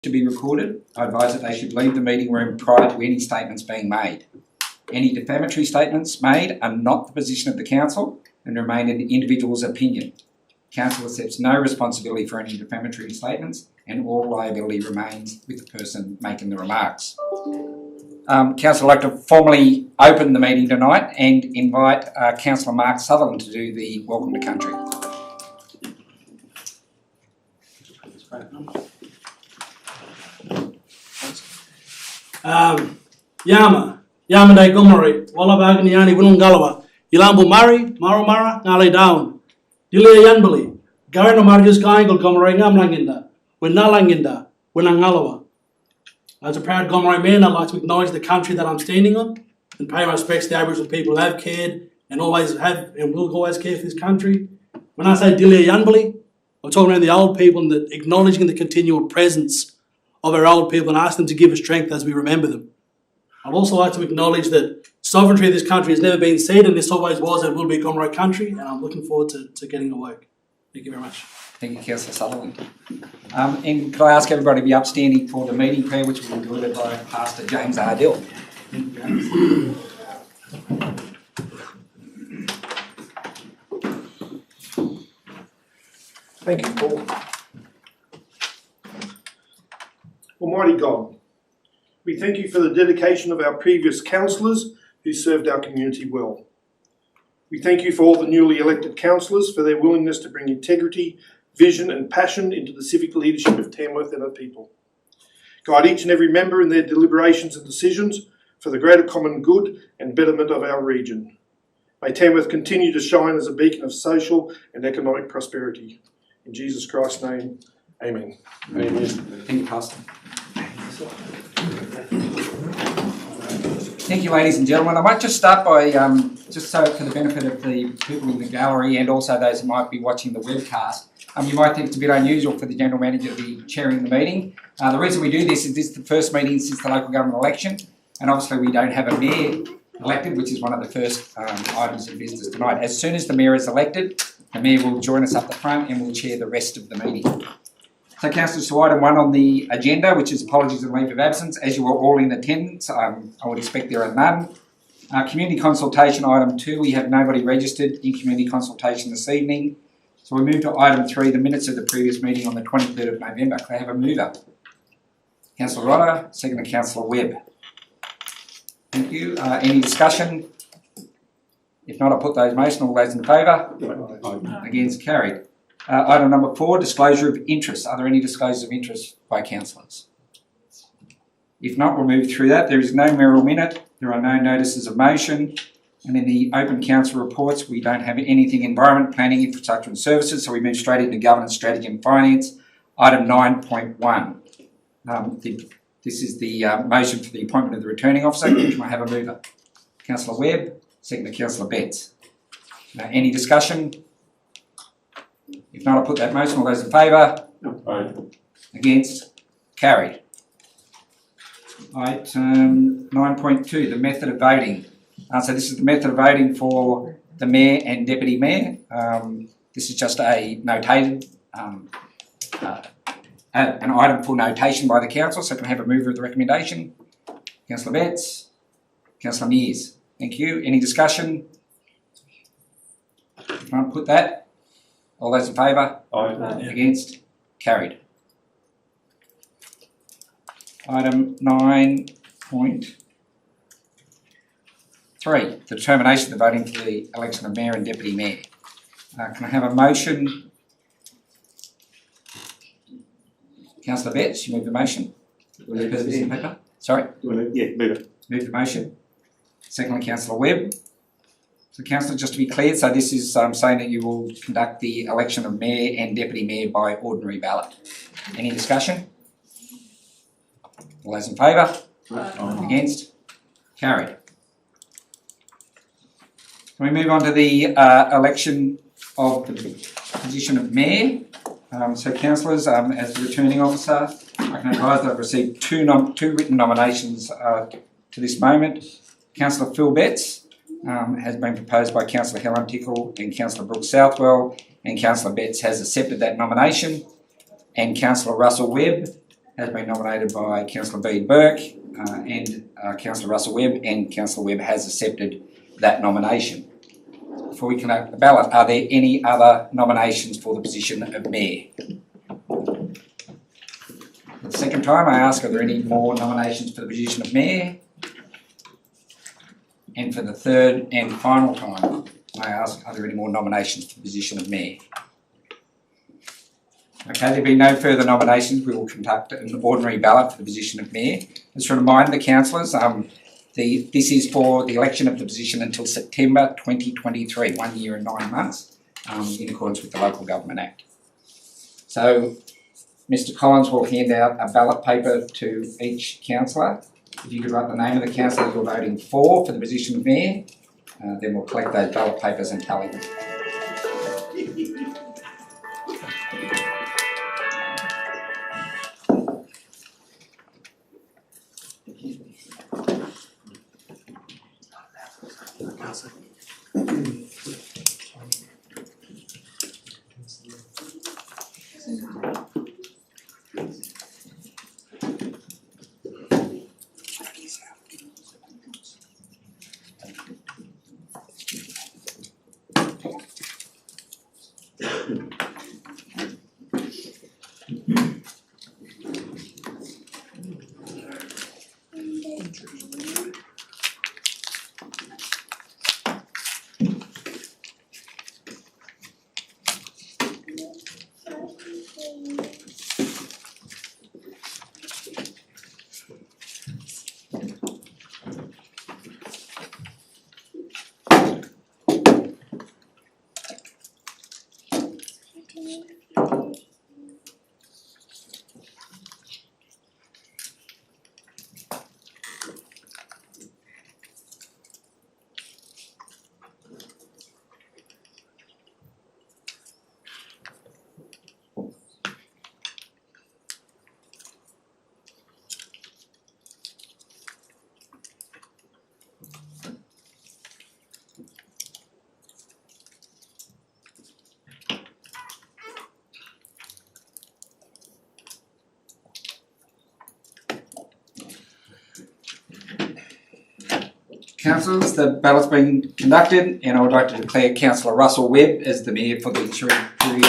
to be recorded. I advise that they should leave the meeting room prior to any statements being made. Any defamatory statements made are not the position of the Council and remain an individual's opinion. Council accepts no responsibility for any defamatory statements and all liability remains with the person making the remarks. Council, I'd like to formally open the meeting tonight and invite Councillor Mark Sutherland to do the Welcome to Country. Yama Dai Gomari, Wallabagni Yani Wunungalawa, Ilambu Mari, Marumara, Nali Down, Dile Yanbali, Garno Marjus Gaingal Gomari Namlanginda, Winalanginda, Winangalawa. As a proud Gomari man, I'd like to acknowledge the country that I'm standing on and pay my respects to Aboriginal people who have cared and always have and will always care for this country. When I say Dile Yanbali, I'm talking about the old people and acknowledging the continual presence of our old people and ask them to give us strength as we remember them. I'd also like to acknowledge that sovereignty of this country has never been ceded, and this always was and will be Gomeroi country, and I'm looking forward to getting to work. Thank you very much. Thank you, Councillor Sutherland. And could I ask everybody to be upstanding for the meeting prayer, which will be delivered by Pastor James Ardell. Thank you, James. Thank you, Paul. Almighty God, we thank you for the dedication of our previous councillors who served our community well. We thank you for all the newly elected councillors for their willingness to bring integrity, vision and passion into the civic leadership of Tamworth and our people. Guide each and every member in their deliberations and decisions for the greater common good and betterment of our region. May Tamworth continue to shine as a beacon of social and economic prosperity. In Jesus Christ's name, amen. Amen. Thank you, Pastor. Thank you, ladies and gentlemen. I might just start by, just so for the benefit of the people in the gallery and also those who might be watching the webcast, you might think it's a bit unusual for the General Manager to be chairing the meeting. The reason we do this is this is the first meeting since the local government election, and obviously we don't have a mayor elected, which is one of the first items of business tonight. As soon as the mayor is elected, the mayor will join us up the front and will chair the rest of the meeting. So, Councillors, to item 1 on the agenda, which is apologies and leave of absence. As you are all in attendance, I would expect there are none. Community consultation, item 2, we have nobody registered in community consultation this evening. So we move to item 3, the minutes of the previous meeting on the 23rd of November. Could I have a mover? Councillor Rotter, second to Councillor Webb. Thank you. Any discussion? If not, I'll put those motion. All those in favour? Against, carried. Item number 4, disclosure of interest. Are there any disclosures of interest by councillors? If not, we'll move through that. There is no mayoral minute. There are no notices of motion. And in the open council reports, we don't have anything environment, planning, infrastructure and services. So we move straight into governance, strategy and finance. Item 9.1. This is the motion for the appointment of the returning officer. Can I have a mover? Councillor Webb, second to Councillor Betts. Any discussion? If not, I'll put that motion. All those in favour? No. Against? Carried. Item 9.2, the method of voting. So this is the method of voting for the Mayor and Deputy Mayor. This is just a notated, an item for notation by the Council. So can I have a mover of the recommendation? Councillor Betts. Councillor Mears. Thank you. Any discussion? If not, put that. All those in favour? Aye. Against? Carried. Item 9.3, the determination of the voting for the election of Mayor and Deputy Mayor. Can I have a motion? Councillor Betts, you move the motion. Paper? Sorry? Yeah, move it. Move the motion. Secondly, Councillor Webb. So, Councillor, just to be clear, so this is saying that you will conduct the election of Mayor and Deputy Mayor by ordinary ballot. Any discussion? All those in favour? Against? Carried. Can we move on to the election of the position of Mayor? So, Councillors, as the returning officer, I can advise that I've received two written nominations to this moment. Councillor Phil Betts has been proposed by Councillor Helen Tickle and Councillor Brooke Southwell, and Councillor Betts has accepted that nomination, and Councillor Russell Webb has been nominated by Councillor Bede Burke and Councillor Russell Webb, and Councillor Webb has accepted that nomination. Before we conduct the ballot, are there any other nominations for the position of Mayor? For the second time, I ask, are there any more nominations for the position of Mayor? And for the third and final time, I ask, are there any more nominations for the position of Mayor? Okay, there being no further nominations, we will conduct an ordinary ballot for the position of Mayor. Just to remind the councillors, this is for the election of the position until September 2023, 1 year and 9 months, in accordance with the Local Government Act. So, Mr Collins will hand out a ballot paper to each councillor. If you could write the name of the councillor you're voting for the position of Mayor, then we'll collect those ballot papers and tally them. Councillors, the ballot's been conducted and I would like to declare Councillor Russell Webb as the Mayor for the ensuing period.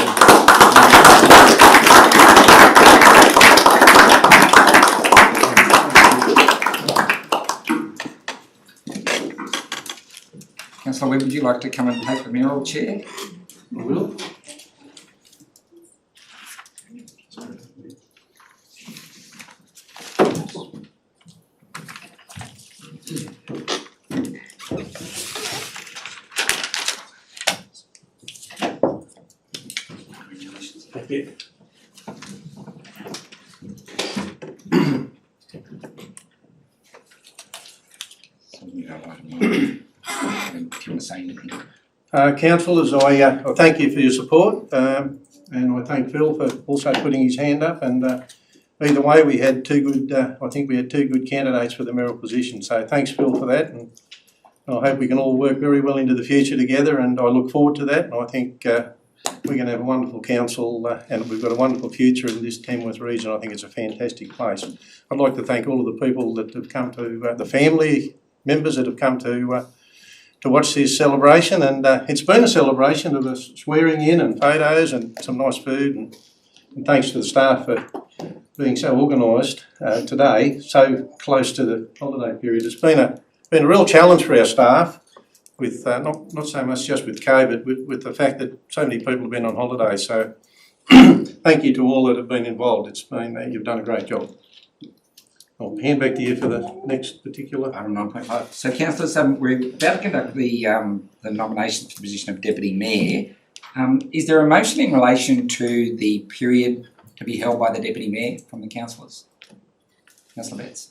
Councillor Webb, would you like to come and take the mayoral chair? I will. Thank you. Councillors, I thank you for your support and I thank Phil for also putting his hand up, and either way we had two good, I think we had two good candidates for the mayoral position, so thanks Phil for that, and I hope we can all work very well into the future together, and I look forward to that, and I think we're going to have a wonderful council and we've got a wonderful future in this Tamworth region. I think it's a fantastic place. I'd like to thank all of the people that have come to, the family members that have come to watch this celebration, and it's been a celebration of us swearing in and photos and some nice food, and thanks to the staff for being so organised today, so close to the holiday period. It's been a real challenge for our staff, with not so much just with COVID, with the fact that so many people have been on holiday. So thank you to all that have been involved. It's been you've done a great job. I'll hand back to you for the next particular. Item 9.5. So, councillors, we're about to conduct the nominations for the position of Deputy Mayor. Is there a motion in relation to the period to be held by the Deputy Mayor from the councillors? Councillor Betts.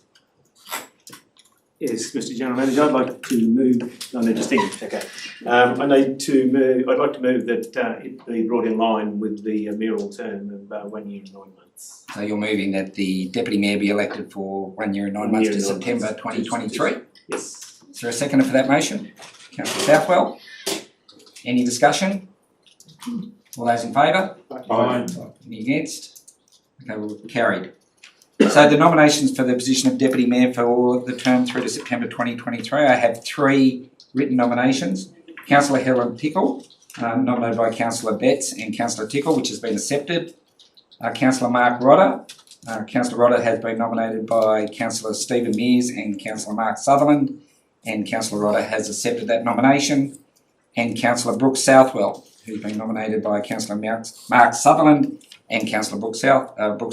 Yes, Mr. General Manager, I'd like to move. No, no, just English. Okay. I need to move. I'd like to move that it be brought in line with the mayoral term of 1 year and 9 months. So you're moving that the Deputy Mayor be elected for 1 year and 9 months to September 2023? Yes. Is there a seconder for that motion? Councillor Southwell. Any discussion? All those in favour? Aye. Any against? Okay, well, carried. So the nominations for the position of Deputy Mayor for the term through to September 2023, I have 3 written nominations. Councillor Helen Tickle, nominated by Councillor Betts and Councillor Tickle, which has been accepted. Councillor Mark Rodder. Councillor Rodder has been nominated by Councillor Stephen Mears and Councillor Mark Sutherland, and Councillor Rodder has accepted that nomination. And Councillor Brooke Southwell, who's been nominated by Councillor Mark Sutherland and Councillor Brooke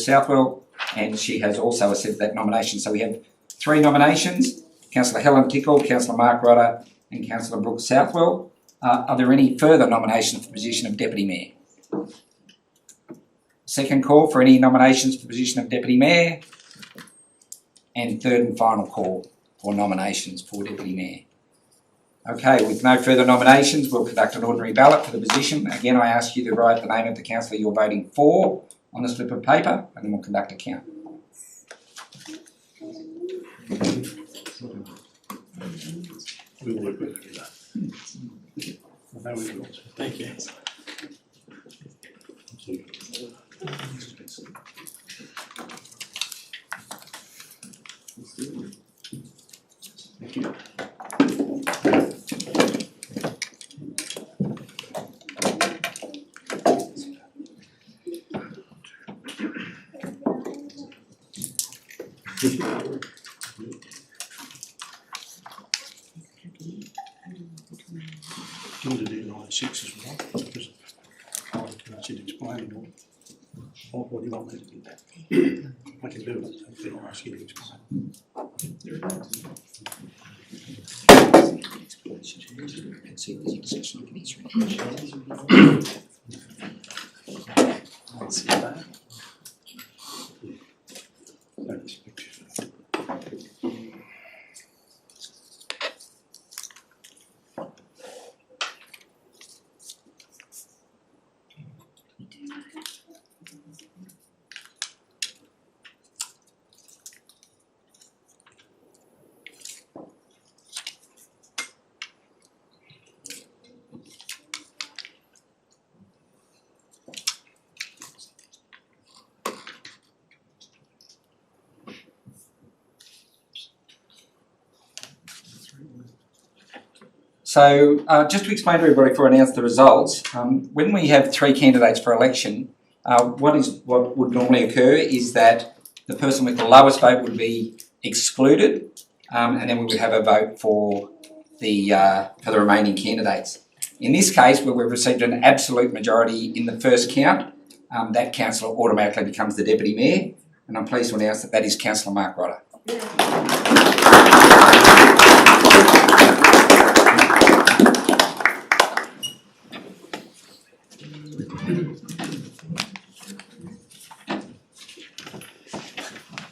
Southwell, and she has also accepted that nomination. So we have 3 nominations: Councillor Helen Tickle, Councillor Mark Rodder, and Councillor Brooke Southwell. Are there any further nominations for the position of Deputy Mayor? Second call for any nominations for the position of Deputy Mayor. And third and final call for nominations for Deputy Mayor. Okay, with no further nominations, we'll conduct an ordinary ballot for the position. Again, I ask you to write the name of the councillor you're voting for on the slip of paper, and then we'll conduct a count. We'll work with you. I know we will. Thank you. Thank you. Do you want to do 9-6 as well? Because I should explain it all. What do you want me to do? I can do it. I'll ask you to explain. So just to explain to everybody before I announce the results, when we have 3 candidates for election, what would normally occur is that the person with the lowest vote would be excluded, and then we would have a vote for the remaining candidates. In this case, where we've received an absolute majority in the first count, that councillor automatically becomes the Deputy Mayor, and I'm pleased to announce that that is Councillor Mark Rodder.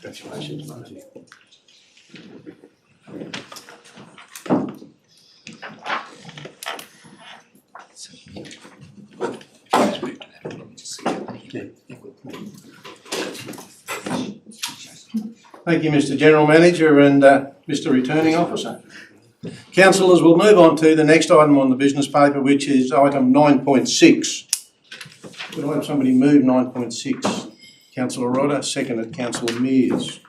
Congratulations, mate. Thank you, Mr. General Manager and Mr. Returning Officer. Councillors, we'll move on to the next item on the business paper, which is item 9.6. Would I have somebody move 9.6? Councillor Rodder, seconded Councillor Mears.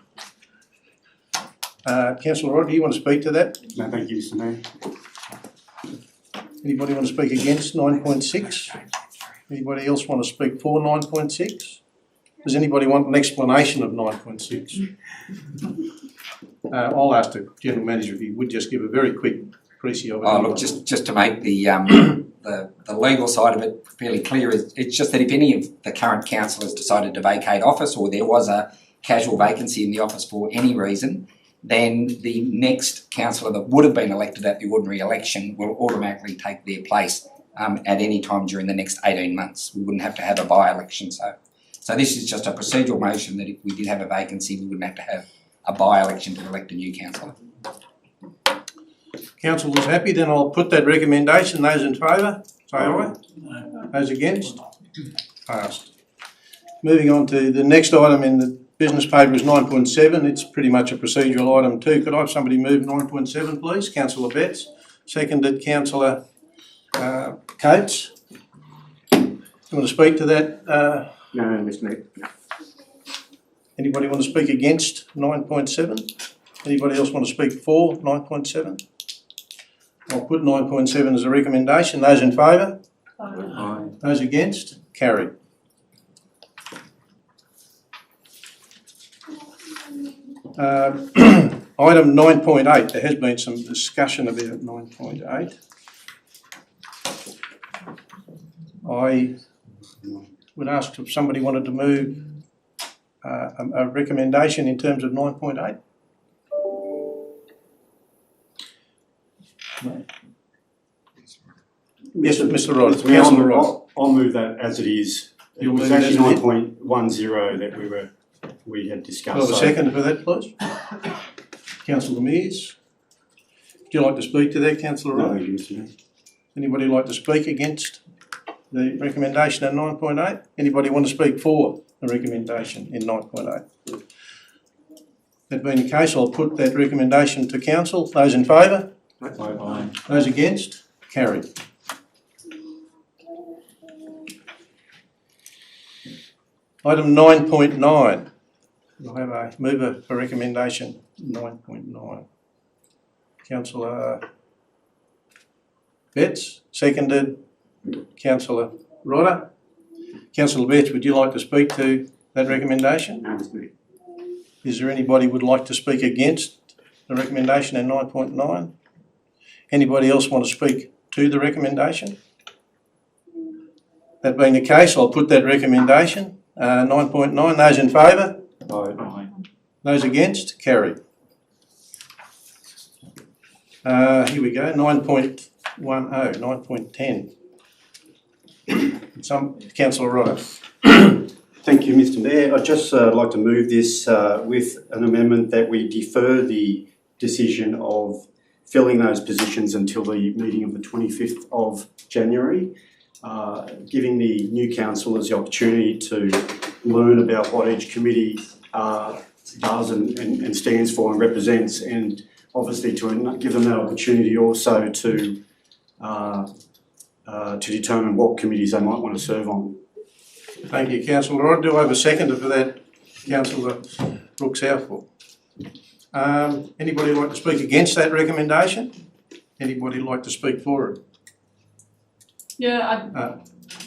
Councillor Rodder, do you want to speak to that? No, thank you, Mr. Mayor. Anybody want to speak against 9.6? Anybody else want to speak for 9.6? Does anybody want an explanation of 9.6? I'll ask the General Manager if he would just give a very quick précis of it. Oh, look, just to make the legal side of it fairly clear, it's just that if any of the current councillors decided to vacate office, or there was a casual vacancy in the office for any reason, then the next councillor that would have been elected at the ordinary election will automatically take their place at any time during the next 18 months. We wouldn't have to have a by-election. So this is just a procedural motion that if we did have a vacancy, we wouldn't have to have a by-election to elect a new councillor. Council is happy, then I'll put that recommendation. Those in favour, say aye. Those against? Passed. Moving on to the next item in the business paper is 9.7. It's pretty much a procedural item too. Could I have somebody move 9.7, please? Councillor Betts. Seconded Councillor Coates. Do you want to speak to that? No, Mr. Mayor. Anybody want to speak against 9.7? Anybody else want to speak for 9.7? I'll put 9.7 as a recommendation. Those in favour? Aye. Those against? Carried. Item 9.8, there has been some discussion about 9.8. I would ask if somebody wanted to move a recommendation in terms of 9.8. No. Yes, Mr. Rod. Mr. Mayor, Councillor Rod. I'll move that as it is. It You'll was move it as actually it is? 9.10 that we had Do I discussed. have a So- second for that, please? Councillor Mears. Would you like to speak to that, Councillor No, Rod? thank you, Mr. Mayor. Anybody like to speak against the recommendation in 9.8? Anybody want to speak for the recommendation in 9.8? That being the case, I'll put that recommendation to council. Those in favour? Aye. Those against? Carried. Item 9.9. We'll have a mover for recommendation 9.9. Councillor Betts, seconded. Councillor Rodder. Councillor Betts, would you like to speak to that recommendation? No, Mr. Mayor. Is there anybody would like to speak against the recommendation in 9.9? Anybody else want to speak to the recommendation? That being the case, I'll put that recommendation, 9.9. Those in favour? Aye. Those against? Carried. Here we go, 9.10, 9.10. Councillor Rodder. Thank you, Mr. Mayor. I'd just like to move this with an amendment that we defer the decision of filling those positions until the meeting of the 25th of January, giving the new councillors the opportunity to learn about what each committee does and stands for and represents, and obviously to give them that opportunity also to determine what committees they might want to serve on. Thank you, Councillor Rodder. Do I have a seconder for that, Councillor Brooks Southwell? Anybody like to speak against that recommendation? Anybody like to speak for it? Yeah,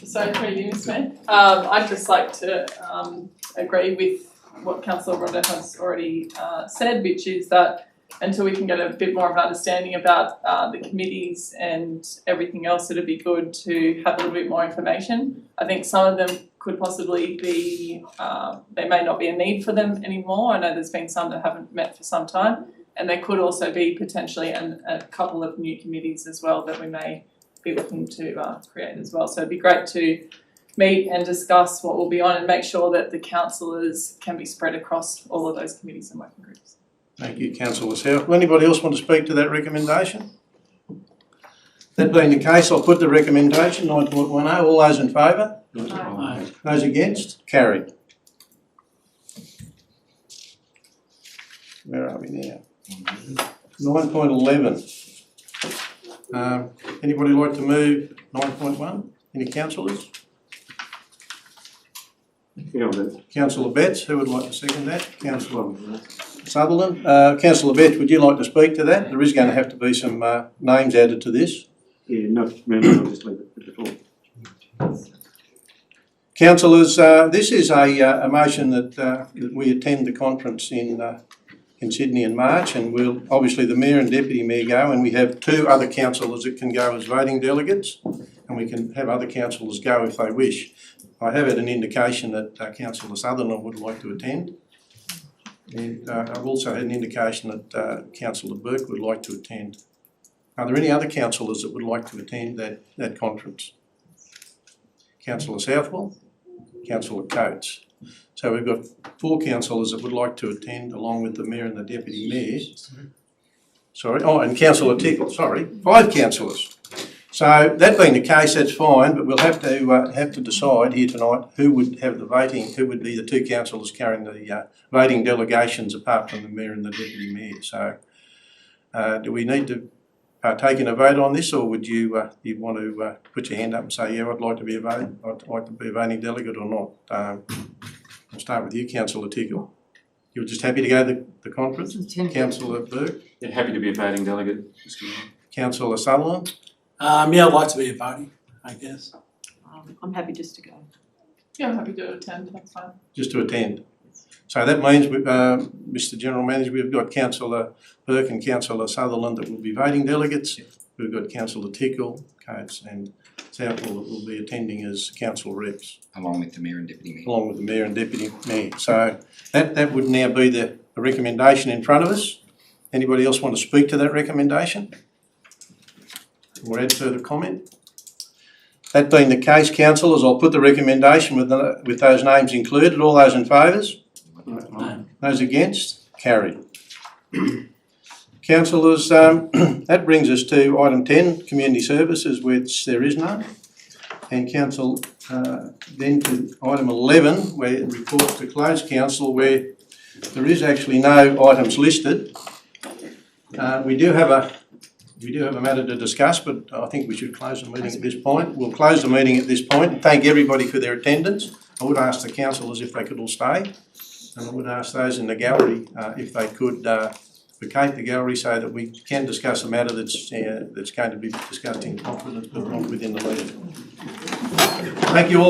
sorry, through you, Mr. Mayor. I'd just like to agree with what Councillor Rodder has already said, which is that until we can get a bit more of an understanding about the committees and everything else, it'd be good to have a little bit more information. I think some of them could possibly be, there may not be a need for them anymore. I know there's been some that haven't met for some time, and there could also be potentially a couple of new committees as well that we may be looking to create as well. So it'd be great to meet and discuss what we'll be on and make sure that the councillors can be spread across all of those committees and working groups. Thank you, Councillor South. Will anybody else want to speak to that recommendation? That being the case, I'll put the recommendation, 9.10. All those in favour? Aye. Those against? Carried. Where are we now? 9.11. Anybody like to move 9.1? Any councillors? Yeah, I'll do it. Councillor Betts, who would like to second that? Councillor Sutherland. Councillor Betts, would you like to speak to that? There is going to have to be some names added to this. Yeah, no, I'll just leave it at the floor. Councillors, this is a motion that we attend the conference in Sydney in March, and we'll obviously the Mayor and Deputy Mayor go, and we have 2 other councillors that can go as voting delegates, and we can have other councillors go if they wish. I have had an indication that Councillor Sutherland would like to attend, and I've also had an indication that Councillor Burke would like to attend. Are there any other councillors that would like to attend that conference? Councillor Southwell, Councillor Coates. So we've got 4 councillors that would like to attend, along with the Mayor and the Deputy Mayor. Sorry, and Councillor Tickle, 5 councillors. So that being the case, that's fine, but we'll have to decide here tonight who would have the voting, who would be the 2 councillors carrying the voting delegations apart from the Mayor and the Deputy Mayor. So do we need to partake in a vote on this, or would you want to put your hand up and say, yeah, I'd like to be a voting delegate or not? I'll start with you, Councillor Tickle. You're just happy to go to the conference? Councillor Burke? Yeah, happy to be a voting delegate, Mr Mayor. Councillor Sutherland? Yeah, I'd like to be a voting, I guess. I'm happy just to go. Yeah, I'm happy to attend, that's fine. Just to attend. So that means, Mr General Manager, we've got Councillor Burke and Councillor Sutherland that will be voting delegates. We've got Councillor Tickle, Coates and Southall that will be attending as council reps, Along with the Mayor and Deputy Mayor. along with the Mayor and Deputy Mayor. So that would now be the recommendation in front of us. Anybody else want to speak to that recommendation? Or add further comment? That being the case, councillors, I'll put the recommendation with those names included. All those in favours? Those against? Carried. Councillors, that brings us to item 10, community services, which there is none. And council, then to item 11, where it reports to closed council, where there is actually no items listed. We do have a matter to discuss, but I think we should close the meeting at this point. We'll close the meeting at this point and thank everybody for their attendance. I would ask the councillors if they could all stay, and I would ask those in the gallery if they could vacate the gallery so that we can discuss a matter that's going to be discussed in confidence but not within the meeting. Thank you all.